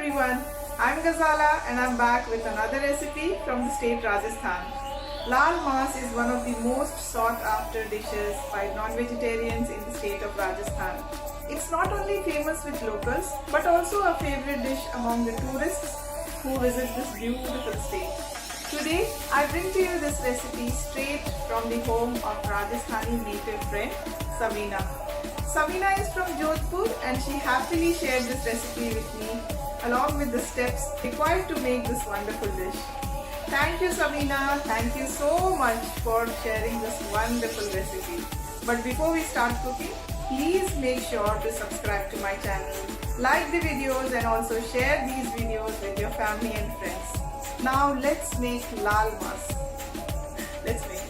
everyone, I'm Ghazala and I'm back with another recipe from the state Rajasthan. Lal Mas is one of the most sought after dishes by non-vegetarians in the state of Rajasthan. It's not only famous with locals but also a favorite dish among the tourists who visit this beautiful state. Today I bring to you this recipe straight from the home of Rajasthani native friend Savina. Savina is from Jodhpur and she happily shared this recipe with me along with the steps required to make this wonderful dish. Thank you Savina, thank you so much for sharing this wonderful recipe. But before we start cooking, please make sure to subscribe to my channel, like the videos and also share these videos with your family and friends. Now let's make Lal Mas. Let's make it.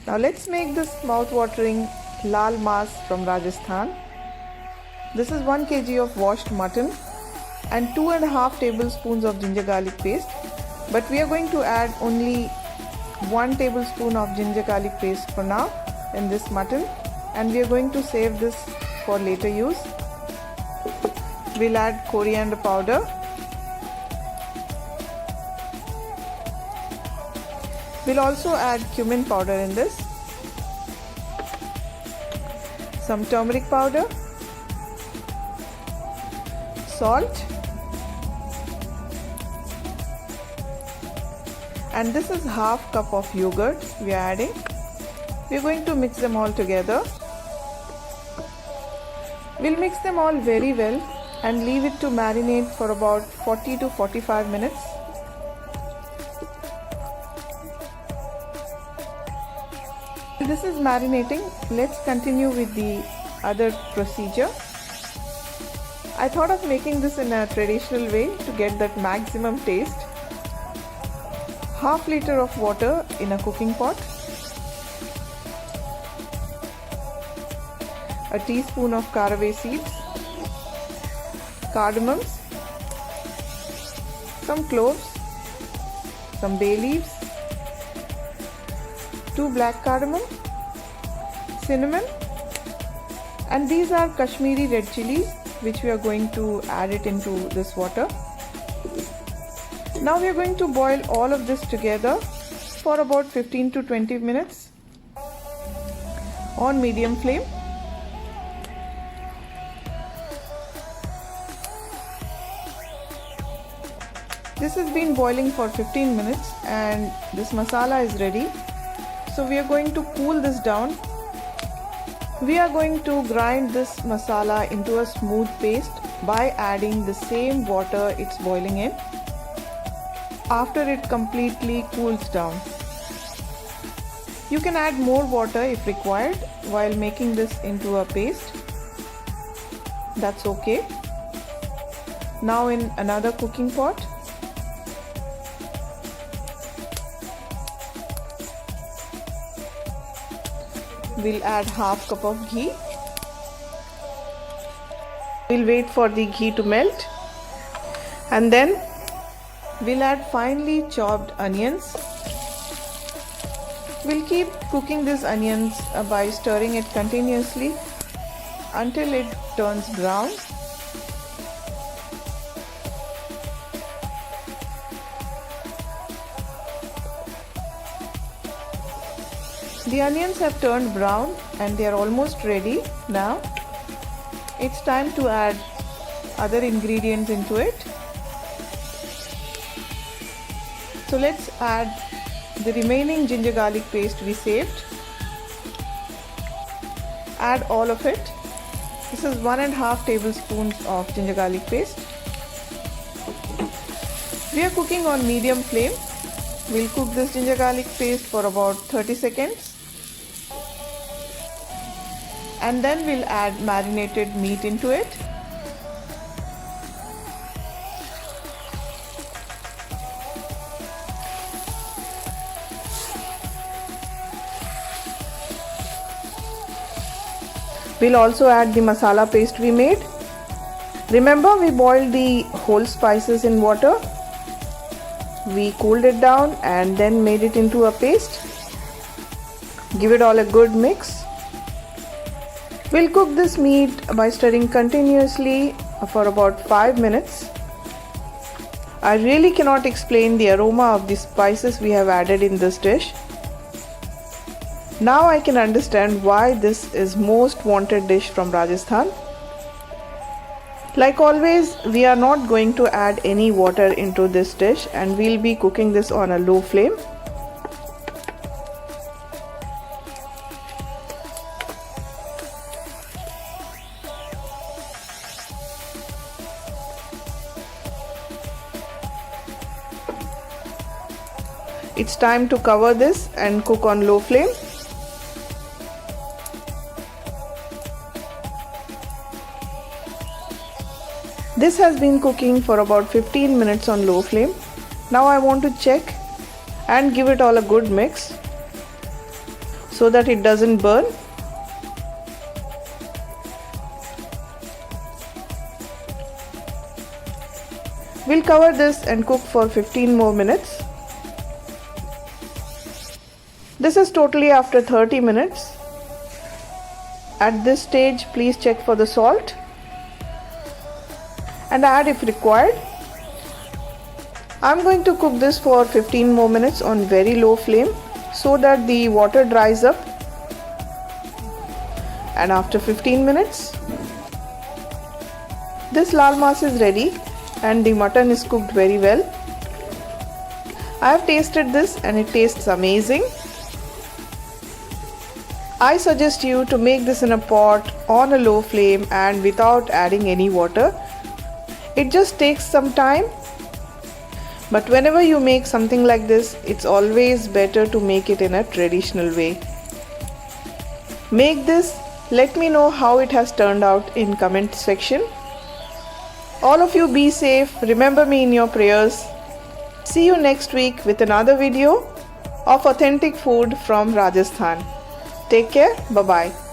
Now let's make this mouth-watering Lal Mas from Rajasthan. This is 1 kg of washed mutton and 2.5 tablespoons of ginger garlic paste. But we are going to add only 1 tablespoon of ginger garlic paste for now in this mutton, and we are going to save this for later use. We'll add coriander powder. We'll also add cumin powder in this, some turmeric powder, salt, and this is half cup of yogurt we are adding. We're going to mix them all together. We'll mix them all very well and leave it to marinate for about 40 to 45 minutes. This is marinating. Let's continue with the other procedure. I thought of making this in a traditional way to get that maximum taste. Half liter of water in a cooking pot, a teaspoon of caraway seeds, cardamoms, some cloves, some bay leaves, 2 black cardamom, cinnamon, and these are Kashmiri red chilies which we are going to add it into this water. Now we are going to boil all of this together for about 15 to 20 minutes on medium flame. This has been boiling for 15 minutes and this masala is ready. So we are going to cool this down. We are going to grind this masala into a smooth paste by adding the same water it's boiling in after it completely cools down. You can add more water if required while making this into a paste. That's okay. Now in another cooking pot, we'll add half cup of ghee. We'll wait for the ghee to melt and then we'll add finely chopped onions. We'll keep cooking these onions by stirring it continuously until it turns brown. The onions have turned brown and they are almost ready. Now it's time to add other ingredients into it. So let's add the remaining ginger garlic paste we saved. Add all of it. This is 1.5 tablespoons of ginger garlic paste. We are cooking on medium flame. We'll cook this ginger garlic paste for about 30 seconds. And then we'll add marinated meat into it. We'll also add the masala paste we made. Remember, we boiled the whole spices in water. We cooled it down and then made it into a paste. Give it all a good mix. We'll cook this meat by stirring continuously for about 5 minutes. I really cannot explain the aroma of the spices we have added in this dish. Now I can understand why this is most wanted dish from Rajasthan. Like always, we are not going to add any water into this dish and we'll be cooking this on a low flame. It's time to cover this and cook on low flame. This has been cooking for about 15 minutes on low flame. Now I want to check and give it all a good mix so that it doesn't burn. We'll cover this and cook for 15 more minutes. This is totally after 30 minutes. At this stage, please check for the salt and add if required. I'm going to cook this for 15 more minutes on very low flame so that the water dries up. And after 15 minutes, this lal mas is ready and the mutton is cooked very well. I have tasted this and it tastes amazing. I suggest you to make this in a pot on a low flame and without adding any water. It just takes some time, but whenever you make something like this, it's always better to make it in a traditional way. Make this, let me know how it has turned out in comment section. All of you be safe, remember me in your prayers. See you next week with another video of authentic food from Rajasthan. Take care, bye bye.